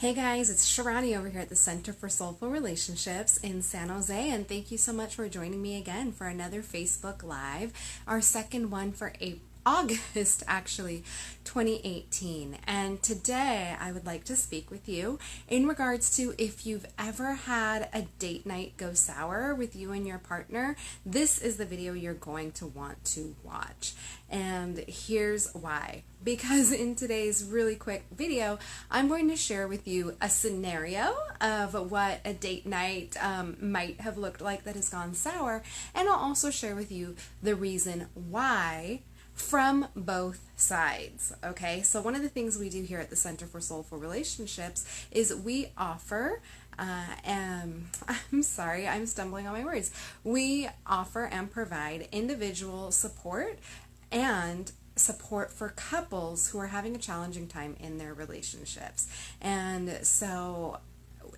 Hey guys, it's Sharani over here at the Center for Soulful Relationships in San Jose, and thank you so much for joining me again for another Facebook Live, our second one for August, actually, 2018. And today I would like to speak with you in regards to if you've ever had a date night go sour with you and your partner. This is the video you're going to want to watch. And here's why. Because in today's really quick video, I'm going to share with you a scenario of what a date night might have looked like that has gone sour. And I'll also share with you the reason why from both sides. Okay, so one of the things we do here at the Center for Soulful Relationships is we offer I'm sorry, I'm stumbling on my words. We offer and provide individual support and support for couples who are having a challenging time in their relationships. And so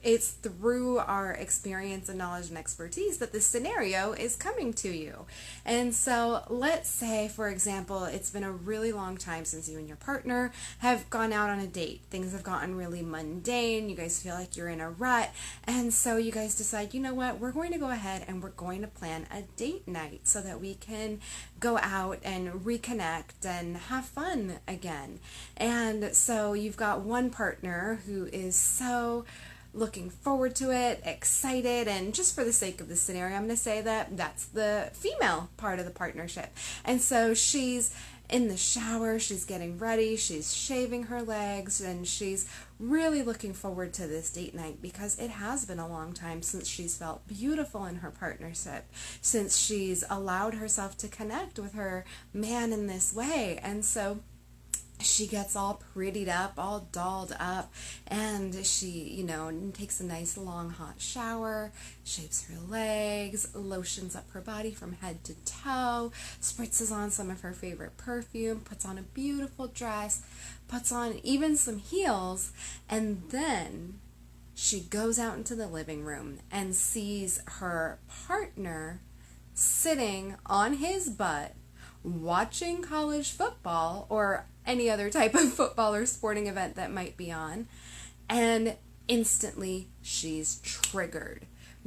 it's through our experience and knowledge and expertise that this scenario is coming to you. And so let's say, for example, it's been a really long time since you and your partner have gone out on a date. Things have gotten really mundane. You guys feel like you're in a rut. And so you guys decide, you know what, we're going to go ahead and we're going to plan a date night so that we can go out and reconnect and have fun again. And so you've got one partner who is so looking forward to it, excited, and just for the sake of the scenario, I'm going to say that that's the female part of the partnership. And so she's in the shower, she's getting ready, she's shaving her legs, and she's really looking forward to this date night because it has been a long time since she's felt beautiful in her partnership, since she's allowed herself to connect with her man in this way. And so she gets all prettied up, all dolled up, and she, takes a nice long hot shower, shaves her legs, lotions up her body from head to toe, spritzes on some of her favorite perfume, puts on a beautiful dress, puts on even some heels, and then she goes out into the living room and sees her partner sitting on his butt watching college football or any other type of football or sporting event that might be on, and instantly she's triggered.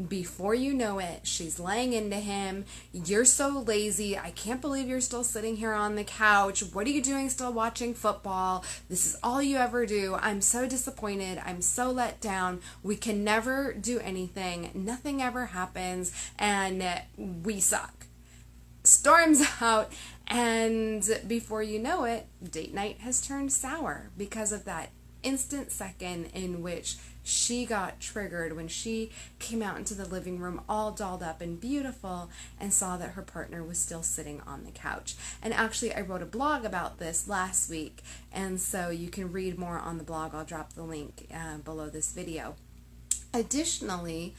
Before you know it, she's laying into him. You're so lazy. I can't believe you're still sitting here on the couch. What are you doing still watching football? This is all you ever do. I'm so disappointed. I'm so let down. We can never do anything. Nothing ever happens, and we suck. Storms out, and before you know it, date night has turned sour because of that instant second in which she got triggered when she came out into the living room all dolled up and beautiful and saw that her partner was still sitting on the couch. And actually, I wrote a blog about this last week, and so you can read more on the blog. I'll drop the link below this video. Additionally,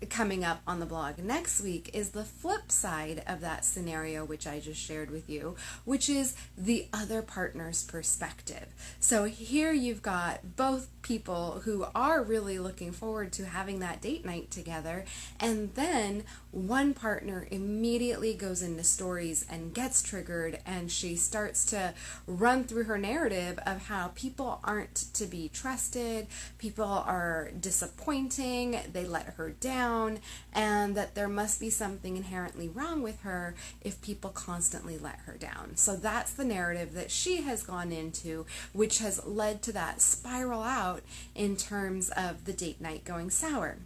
coming up on the blog next week is the flip side of that scenario, which I just shared with you, which is the other partner's perspective. So here you've got both people who are really looking forward to having that date night together, and then one partner immediately goes into stories and gets triggered, and she starts to run through her narrative of how people aren't to be trusted, people are disappointing, they let her down, and that there must be something inherently wrong with her if people constantly let her down. So that's the narrative that she has gone into, which has led to that spiral out in terms of the date night going sour.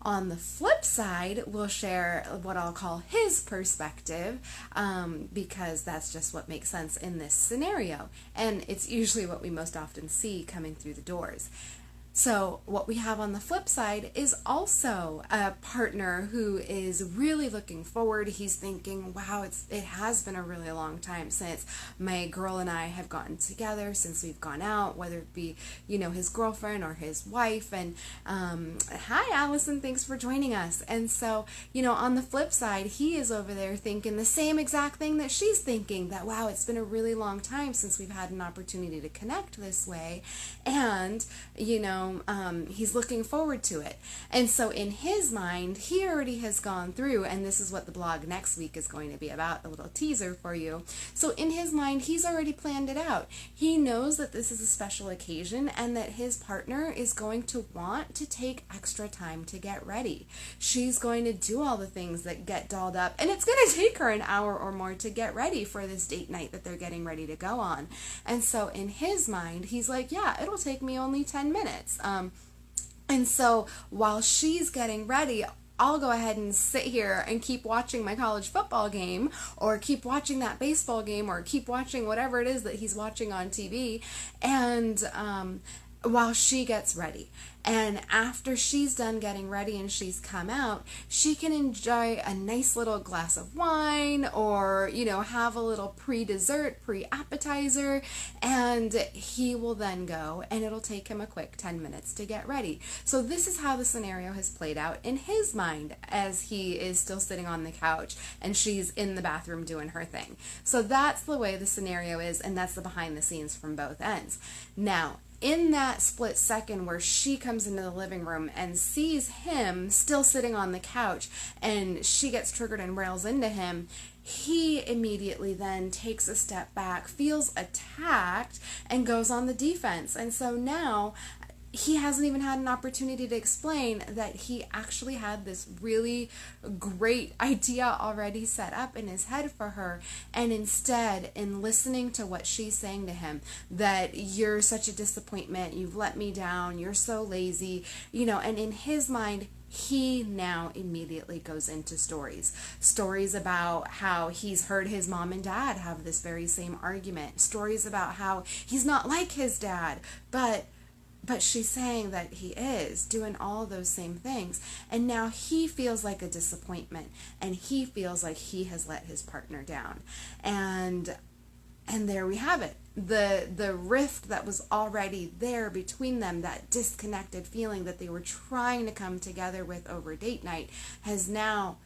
On the flip side, we'll share what I'll call his perspective, because that's just what makes sense in this scenario, and it's usually what we most often see coming through the doors. So what we have on the flip side is also a partner who is really looking forward. He's thinking, wow, it has been a really long time since my girl and I have gotten together, since we've gone out, whether it be, his girlfriend or his wife. And hi, Allison, thanks for joining us. And so, on the flip side, he is over there thinking the same exact thing that she's thinking, that, wow, it's been a really long time since we've had an opportunity to connect this way. And, he's looking forward to it. And so in his mind, he already has gone through, and this is what the blog next week is going to be about, a little teaser for you. So in his mind, he's already planned it out. He knows that this is a special occasion and that his partner is going to want to take extra time to get ready. She's going to do all the things that get dolled up, and it's going to take her an hour or more to get ready for this date night that they're getting ready to go on. And so in his mind, he's like, yeah, it'll take me only 10 minutes. And so while she's getting ready, I'll go ahead and sit here and keep watching my college football game, or keep watching that baseball game, or keep watching whatever it is that he's watching on TV, and while she gets ready. And after she's done getting ready and she's come out, she can enjoy a nice little glass of wine, or, have a little pre-dessert, pre-appetizer, and he will then go, and it'll take him a quick 10 minutes to get ready. So this is how the scenario has played out in his mind as he is still sitting on the couch and she's in the bathroom doing her thing. So that's the way the scenario is, and that's the behind the scenes from both ends. Now, in that split second where she comes into the living room and sees him still sitting on the couch, and she gets triggered and rails into him, he immediately then takes a step back, feels attacked, and goes on the defense. And so now he hasn't even had an opportunity to explain that he actually had this really great idea already set up in his head for her. And instead, in listening to what she's saying to him, that you're such a disappointment, you've let me down, you're so lazy, and in his mind, he now immediately goes into stories about how he's heard his mom and dad have this very same argument, stories about how he's not like his dad, but she's saying that he is doing all those same things. And now he feels like a disappointment, and he feels like he has let his partner down. And there we have it. The rift that was already there between them, that disconnected feeling that they were trying to come together with over date night, has now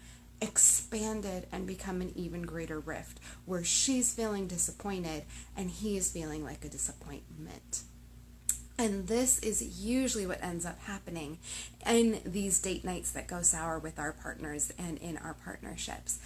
expanded and become an even greater rift, where she's feeling disappointed and he is feeling like a disappointment. And this is usually what ends up happening in these date nights that go sour with our partners and in our partnerships.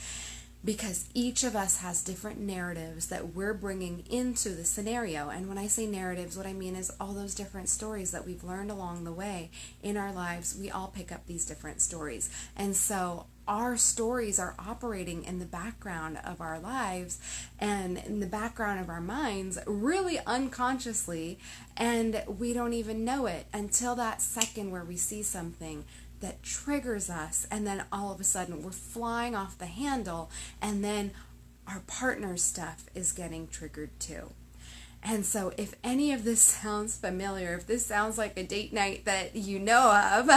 Because each of us has different narratives that we're bringing into the scenario. And when I say narratives, what I mean is all those different stories that we've learned along the way in our lives. We all pick up these different stories. And so our stories are operating in the background of our lives and in the background of our minds, really unconsciously, and we don't even know it until that second where we see something that triggers us, and then all of a sudden we're flying off the handle, and then our partner's stuff is getting triggered too. And so if any of this sounds familiar, if this sounds like a date night that you know of,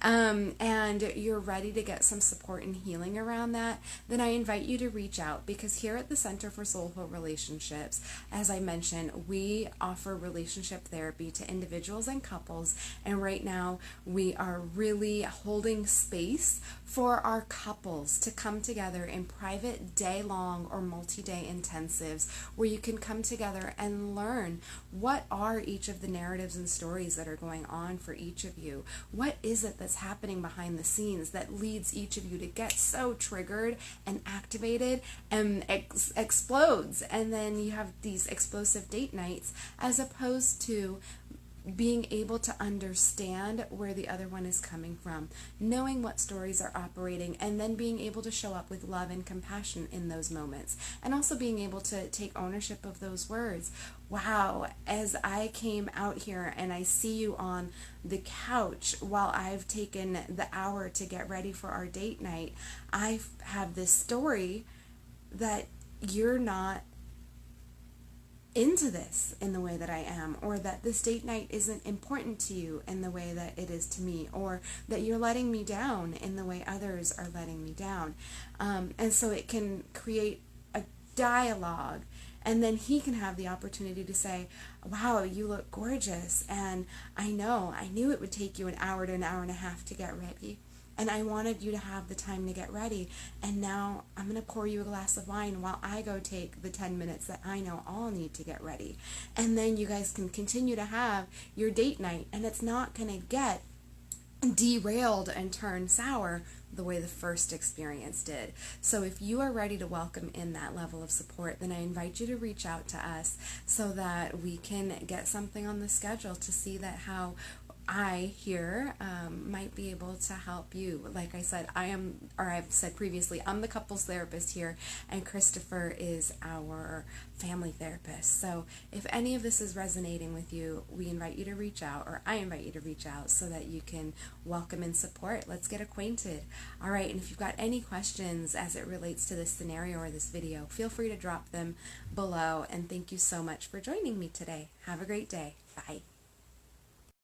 and you're ready to get some support and healing around that, then I invite you to reach out, because here at the Center for Soulful Relationships, as I mentioned, we offer relationship therapy to individuals and couples, and right now we are really holding space for our couples to come together in private day-long or multi-day intensives where you can come together and learn what are each of the narratives and stories that are going on for each of you. What is it that's happening behind the scenes that leads each of you to get so triggered and activated and explodes, and then you have these explosive date nights, as opposed to being able to understand where the other one is coming from, knowing what stories are operating, and then being able to show up with love and compassion in those moments, and also being able to take ownership of those words. Wow, as I came out here and I see you on the couch while I've taken the hour to get ready for our date night, I have this story that you're not into this in the way that I am, or that this date night isn't important to you in the way that it is to me, or that you're letting me down in the way others are letting me down. And so it can create a dialogue, and then he can have the opportunity to say, wow, you look gorgeous, and I knew it would take you an hour to an hour and a half to get ready, and I wanted you to have the time to get ready, and now I'm going to pour you a glass of wine while I go take the 10 minutes that I know I'll need to get ready. And then you guys can continue to have your date night, and it's not going to get derailed and turn sour the way the first experience did. So if you are ready to welcome in that level of support, then I invite you to reach out to us so that we can get something on the schedule to see that how I here might be able to help you. Like I said, I've said previously, I'm the couples therapist here, and Christopher is our family therapist. So if any of this is resonating with you, we invite you to reach out, or I invite you to reach out so that you can welcome and support. Let's get acquainted. All right, and if you've got any questions as it relates to this scenario or this video, feel free to drop them below. And thank you so much for joining me today. Have a great day. Bye.